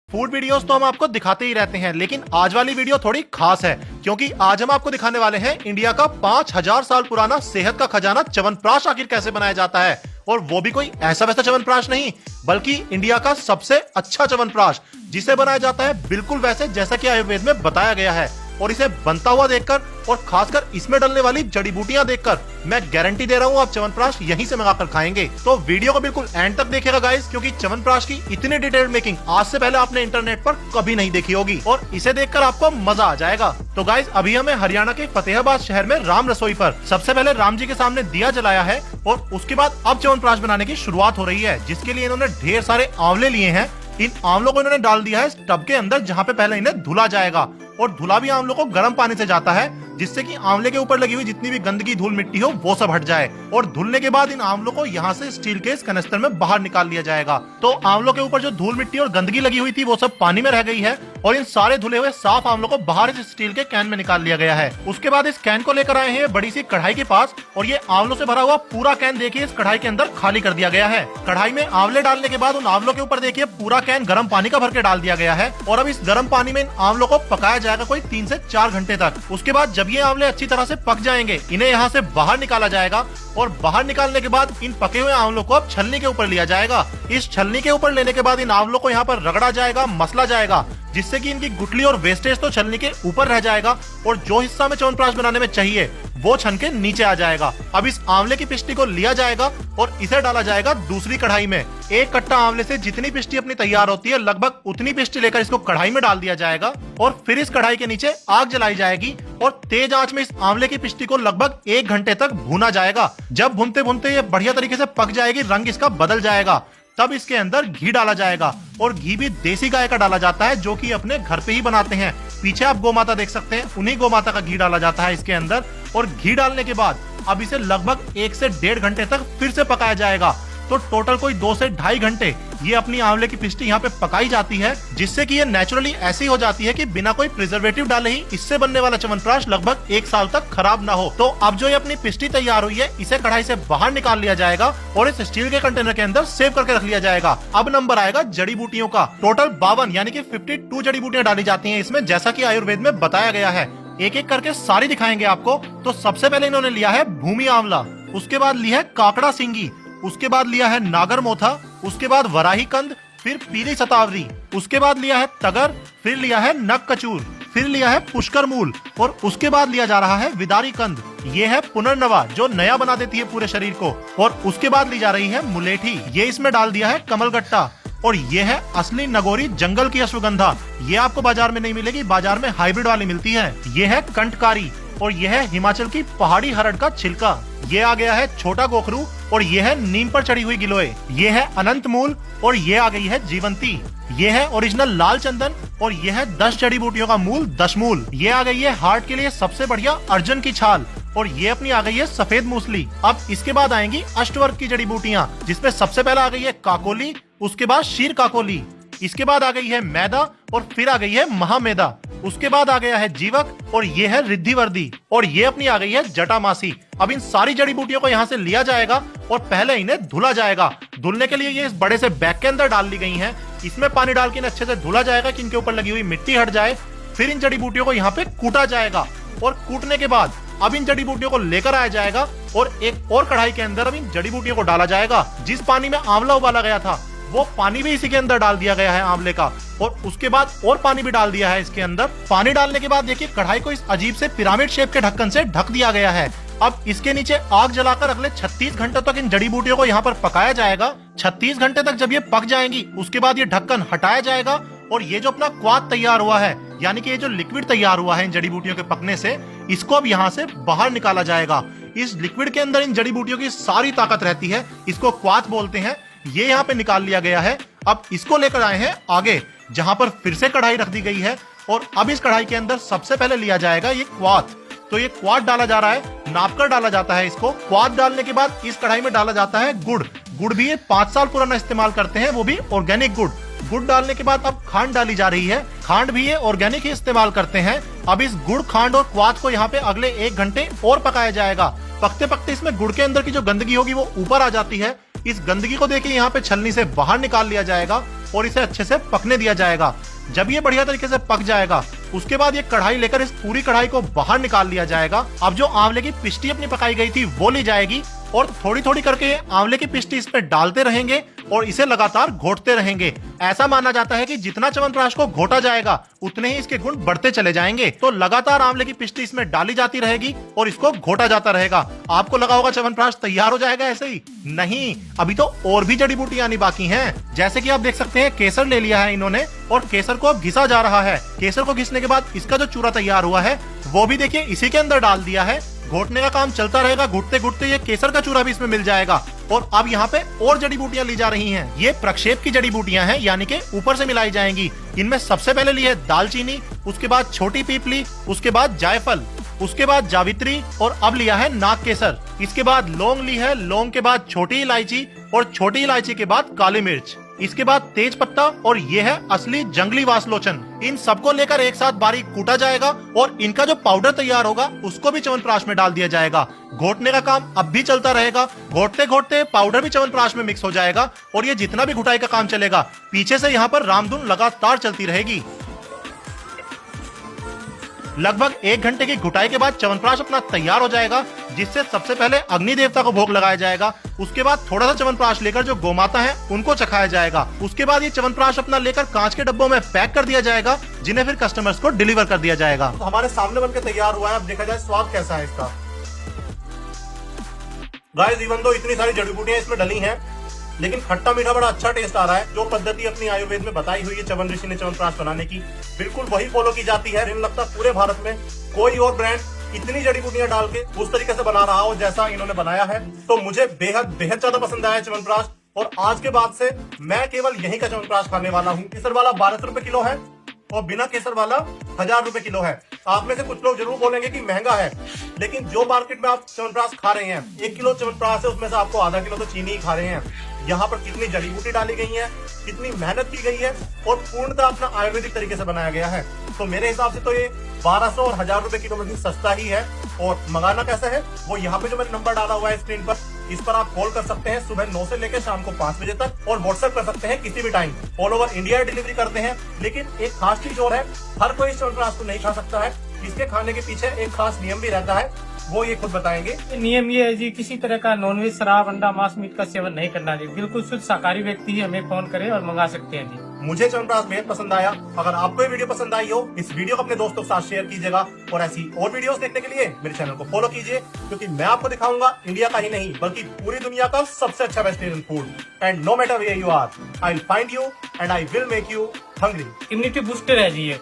Food videos तो हम आपको दिखाते ही रहते हैं, लेकिन आज वाली वीडियो थोड़ी खास है क्योंकि आज हम आपको दिखाने वाले हैं इंडिया का 5000 साल पुराना सेहत का खजाना च्यवनप्राश आखिर कैसे बनाया जाता है। और वो भी कोई ऐसा वैसा च्यवनप्राश नहीं, बल्कि इंडिया का सबसे अच्छा च्यवनप्राश, जिसे बनाया जाता है बिल्कुल वैसे जैसा कि आयुर्वेद में बताया गया है। और इसे बनता हुआ देखकर और खासकर इसमें डलने वाली जड़ी बूटियां देखकर मैं गारंटी दे रहा हूँ आप च्यवनप्राश यहीं से मंगाकर खाएंगे। तो वीडियो को बिल्कुल एंड तक देखिएगा गाइस, क्योंकि च्यवनप्राश की इतनी डिटेल्ड मेकिंग आज से पहले आपने इंटरनेट पर कभी नहीं देखी होगी और इसे देखकर आपको मजा आ जाएगा। तो गाइस अभी हमें हरियाणा के फतेहाबाद शहर में राम रसोई पर सबसे पहले राम जी के सामने दिया जलाया है और उसके बाद अब च्यवनप्राश बनाने की शुरुआत हो रही है, जिसके लिए इन्होंने ढेर सारे आंवले लिए हैं। इन आंवलों को इन्होंने डाल दिया है इस टब के अंदर, जहाँ पे पहले इन्हें धुला जाएगा। और धुला भी आंवलों को गर्म पानी से जाता है, जिससे कि आंवले के ऊपर लगी हुई जितनी भी गंदगी धूल मिट्टी हो वो सब हट जाए। और धुलने के बाद इन आंवलों को यहाँ से स्टील के इस कनस्तर में बाहर निकाल लिया जाएगा। तो आंवलों के ऊपर जो धूल मिट्टी और गंदगी लगी हुई थी वो सब पानी में रह गई है और इन सारे धुले हुए साफ आंवलों को बाहर इस स्टील के कैन में निकाल लिया गया है। उसके बाद इस कैन को लेकर आए हैं बड़ी सी कढ़ाई के पास और ये आंवलों से भरा हुआ पूरा कैन देखिए इस कढ़ाई के अंदर खाली कर दिया गया है। कढ़ाई में आंवले डालने के बाद उन आंवलों के ऊपर देखिए पूरा कैन गर्म पानी का भर के डाल दिया गया है और अब इस गर्म पानी में इन आंवलों को पकाया जाएगा कोई 3 से 4 घंटे तक। उसके बाद जब ये आंवले अच्छी तरह से पक जाएंगे, इन्हें यहाँ से बाहर निकाला जाएगा और बाहर निकालने के बाद इन पके हुए आंवलों को अब छलनी के ऊपर लिया जाएगा। इस छलनी के ऊपर लेने के बाद इन आंवलों को यहाँ पर रगड़ा जाएगा, मसला जाएगा, जिससे कि इनकी गुठली और वेस्टेज तो छलनी के ऊपर रह जाएगा और जो हिस्सा में च्यवनप्राश बनाने में चाहिए वो छन के नीचे आ जाएगा। अब इस आंवले की पिष्टी को लिया जाएगा और इसे डाला जाएगा दूसरी कढ़ाई में। एक कट्टा आंवले से जितनी पिष्टी अपनी तैयार होती है लगभग उतनी पिष्टी लेकर इसको कढ़ाई में डाल दिया जाएगा और फिर इस कढ़ाई के नीचे आग जलाई जाएगी और तेज आंच में इस आंवले की पिष्टी को लगभग 1 घंटे तक भूना जाएगा। जब भूनते भूनते ये बढ़िया तरीके से पक जाएगी, रंग इसका बदल जाएगा, तब इसके अंदर घी डाला जाएगा और घी भी देसी गाय का डाला जाता है, जो कि अपने घर पे ही बनाते हैं। पीछे आप गौ माता देख सकते हैं, उन्हीं गौ माता का घी डाला जाता है इसके अंदर। और घी डालने के बाद अब इसे लगभग 1 से 1.5 घंटे तक फिर से पकाया जाएगा। तो टोटल कोई 2 से 2.5 घंटे ये अपनी आंवले की पिष्टी यहाँ पे पकाई जाती है, जिससे कि ये नेचुरली ऐसी हो जाती है कि बिना कोई प्रिजर्वेटिव डाले ही इससे बनने वाला च्यवनप्राश लगभग 1 साल तक खराब ना हो। तो अब जो ये अपनी पिष्टी तैयार हुई है, इसे कढ़ाई से बाहर निकाल लिया जाएगा और इस स्टील के कंटेनर के अंदर सेव करके रख लिया जाएगा। अब नंबर आएगा जड़ी बूटियों का। टोटल 52 यानी कि 52 जड़ी बूटियां डाली जाती है इसमें, जैसा की आयुर्वेद में बताया गया है। एक एक करके सारी दिखाएंगे आपको। तो सबसे पहले इन्होंने लिया है भूमि आंवला, उसके बाद लिया है काकड़ा सिंगी, उसके बाद लिया है नागर मोथा, उसके बाद वराही कंद, फिर पीली सतावरी, उसके बाद लिया है तगर, फिर लिया है नक कचूर, फिर लिया है पुष्कर मूल और उसके बाद लिया जा रहा है विदारी कंद। ये है पुनर्नवा, जो नया बना देती है पूरे शरीर को। और उसके बाद ली जा रही है मुलेठी, ये इसमें डाल दिया है कमलगट्टा। और ये है असली नगोरी जंगल की अश्वगंधा, ये आपको बाजार में नहीं मिलेगी, बाजार में हाइब्रिड वाली मिलती है। ये है कंटकारी और ये है हिमाचल की पहाड़ी हरड़ का छिलका। ये आ गया है छोटा गोखरू और ये है नीम पर चढ़ी हुई गिलोय। ये है अनंत मूल और ये आ गई है जीवंती। ये है ओरिजिनल लाल चंदन और ये है 10 जड़ी बूटियों का मूल दशमूल। ये आ गई है हार्ट के लिए सबसे बढ़िया अर्जुन की छाल और ये अपनी आ गई है सफेद मूसली। अब इसके बाद आएंगी अष्टवर्ग की जड़ी बूटियां, जिसमें सबसे पहले आ गई है काकोली, उसके बाद शीर काकोली, इसके बाद आ गई है मैदा और फिर आ गई है महामेदा, उसके बाद आ गया है जीवक और ये है रिद्धिवर्दी और ये अपनी आ गई है जटामासी। अब इन सारी जड़ी बूटियों को यहाँ से लिया जाएगा और पहले इन्हें धुला जाएगा। धुलने के लिए ये इस बड़े से बैग के अंदर डाल ली गई हैं। इसमें पानी डाल के अच्छे से धुला जाएगा कि इनके ऊपर लगी हुई मिट्टी हट जाए। फिर इन जड़ी बूटियों को यहाँ पे कूटा जाएगा और कूटने के बाद अब इन जड़ी बूटियों को लेकर आया जाएगा और एक और कढ़ाई के अंदर अब इन जड़ी बूटियों को डाला जाएगा। जिस पानी में आंवला उबाला गया था वो पानी भी इसी के अंदर डाल दिया गया है आंवले का और उसके बाद और पानी भी डाल दिया है इसके अंदर। पानी डालने के बाद देखिए कढ़ाई को इस अजीब से पिरामिड शेप के ढक्कन से ढक दिया गया है। अब इसके नीचे आग जलाकर अगले 36 घंटे तक इन जड़ी बूटियों को यहाँ पर पकाया जाएगा। 36 घंटे तक जब ये पक जाएंगी उसके बाद ये ढक्कन हटाया जाएगा और ये जो अपना क्वाथ तैयार हुआ है, यानी कि ये जो लिक्विड तैयार हुआ है इन जड़ी बूटियों के पकने से, इसको अब यहाँ से बाहर निकाला जाएगा। इस लिक्विड के अंदर इन जड़ी बूटियों की सारी ताकत रहती है, इसको क्वाथ बोलते हैं। ये यहाँ पे निकाल लिया गया है। अब इसको लेकर आए हैं आगे, जहां पर फिर से कढ़ाई रख दी गई है और अब इस कढ़ाई के अंदर सबसे पहले लिया जाएगा ये क्वाथ। तो ये क्वाथ डाला जा रहा है, नापकर डाला जाता है इसको। क्वाथ डालने के बाद इस कढ़ाई में डाला जाता है गुड़। गुड़ भी ये 5 साल पुराना इस्तेमाल करते हैं, वो भी ऑर्गेनिक गुड़। गुड़ डालने के बाद अब खांड डाली जा रही है। खांड भी ये ऑर्गेनिक ही इस्तेमाल करते हैं। अब इस गुड़, खांड और क्वाथ को यहाँ पे अगले 1 घंटे और पकाया जाएगा। पकते पकते इसमें गुड़ के अंदर की जो गंदगी होगी वो ऊपर आ जाती है। इस गंदगी को देखिए यहाँ पे छलनी से बाहर निकाल लिया जाएगा और इसे अच्छे से पकने दिया जाएगा। जब ये बढ़िया तरीके से पक जाएगा, उसके बाद ये कढ़ाई लेकर इस पूरी कढ़ाई को बाहर निकाल लिया जाएगा। अब जो आंवले की पिष्टी अपनी पकाई गई थी वो ली जाएगी और थोड़ी थोड़ी करके आंवले की पिष्टी इस पे डालते रहेंगे और इसे लगातार घोटते रहेंगे। ऐसा माना जाता है कि जितना च्यवनप्राश को घोटा जाएगा उतने ही इसके गुण बढ़ते चले जाएंगे। तो लगातार आंवले की पिष्टी इसमें डाली जाती रहेगी और इसको घोटा जाता रहेगा। आपको लगा होगा च्यवनप्राश तैयार हो जाएगा ऐसे ही, नहीं, अभी तो और भी जड़ी बूटियां आनी बाकी हैं। जैसे कि आप देख सकते हैं केसर ले लिया है इन्होंने और केसर को अब घिसा जा रहा है। केसर को घिसने के बाद इसका जो चूरा तैयार हुआ है वो भी देखिए इसी के अंदर डाल दिया है। घोटने का काम चलता रहेगा, घुटते घुटते ये केसर का चूरा भी इसमें मिल जाएगा। और अब यहाँ पे और जड़ी बूटियां ली जा रही हैं। ये प्रक्षेप की जड़ी बूटियां हैं, यानी कि ऊपर से मिलाई जाएंगी। इनमें सबसे पहले ली है दालचीनी, उसके बाद छोटी पीपली, उसके बाद जायफल, उसके बाद जावित्री और अब लिया है नाग केसर। इसके बाद लौंग ली है, लौंग के बाद छोटी इलायची और छोटी इलायची के बाद काली मिर्च, इसके बाद तेज पत्ता और ये है असली जंगली वासलोचन। इन सबको लेकर एक साथ बारीक कूटा जाएगा और इनका जो पाउडर तैयार होगा उसको भी च्यवनप्राश में डाल दिया जाएगा। घोटने का काम अब भी चलता रहेगा। घोटते घोटते पाउडर भी च्यवनप्राश में मिक्स हो जाएगा और ये जितना भी घुटाई का काम चलेगा पीछे से यहाँ पर रामधुन लगातार चलती रहेगी। लगभग 1 घंटे की घुटाई के बाद च्यवनप्राश अपना तैयार हो जाएगा, जिससे सबसे पहले अग्नि देवता को भोग लगाया जाएगा। उसके बाद थोड़ा सा च्यवनप्राश लेकर जो गोमाता है उनको चखाया जाएगा। उसके बाद ये च्यवनप्राश अपना लेकर कांच के डब्बों में पैक कर दिया जाएगा, जिन्हें फिर कस्टमर्स को डिलीवर कर दिया जाएगा। तो हमारे सामने बनकर तैयार हुआ है, अब देखा जाए स्वाद कैसा है इसका। गाइस, इवन दो इतनी सारी जड़ी बूटियां इसमें डली हैं, लेकिन खट्टा मीठा बड़ा अच्छा टेस्ट आ रहा है। जो पद्धति अपनी आयुर्वेद में बताई हुई है च्यवन ऋषि ने च्यवनप्राश बनाने की, बिल्कुल वही फॉलो की जाती है। मुझे लगता है पूरे भारत में कोई और ब्रांड इतनी जड़ी बूटियां डाल के उस तरीके से बना रहा हो जैसा इन्होंने बनाया है। तो मुझे बेहद बेहद ज्यादा पसंद आया च्यवनप्राश और आज के बाद से मैं केवल यही का च्यवनप्राश खाने वाला हूँ। केसर वाला 1200 रुपए किलो है और बिना केसर वाला 1000 रुपए किलो है। आप में से कुछ लोग जरूर बोलेंगे कि महंगा है, लेकिन जो मार्केट में आप च्यवनप्राश खा रहे हैं, 1 किलो च्यवनप्राश है उसमें से आपको आधा किलो तो चीनी ही खा रहे हैं। यहाँ पर कितनी जड़ी बूटी डाली गई है, कितनी मेहनत की गई है और पूर्णतः अपना आयुर्वेदिक तरीके से बनाया गया है। तो मेरे हिसाब से तो ये 1200 और 1000 रुपए किलो में सस्ता ही है। और मंगाना कैसे है वो यहाँ पे जो मैंने नंबर डाला हुआ है स्क्रीन पर, इस पर आप कॉल कर सकते हैं सुबह 9 से लेकर शाम को 5 बजे तक और व्हाट्सएप कर सकते हैं किसी भी time. All over India delivery करते हैं। लेकिन एक खास चीज और है, हर कोई इस च्यवनप्राश को नहीं खा सकता है। इसके खाने के पीछे एक खास नियम भी रहता है, वो ये खुद बताएंगे। नियम ये है जी, किसी तरह का नॉनवेज, शराब, अंडा, मांस, मीट का सेवन नहीं करना जी। बिल्कुल शुद्ध शाकाहारी व्यक्ति ही हमें फोन करे और मंगा सकते हैं जी। मुझे च्यवनप्राश बेहद पसंद आया। अगर आपको ये वीडियो पसंद आई हो, इस वीडियो को अपने दोस्तों के साथ शेयर कीजिएगा और ऐसी और वीडियोस देखने के लिए मेरे चैनल को फॉलो कीजिए, क्योंकि मैं आपको दिखाऊंगा इंडिया का ही नहीं बल्कि पूरी दुनिया का सबसे अच्छा vegetarian food. And no matter where you are, I will find you and I will make you hungry. Immunity booster है जी ये।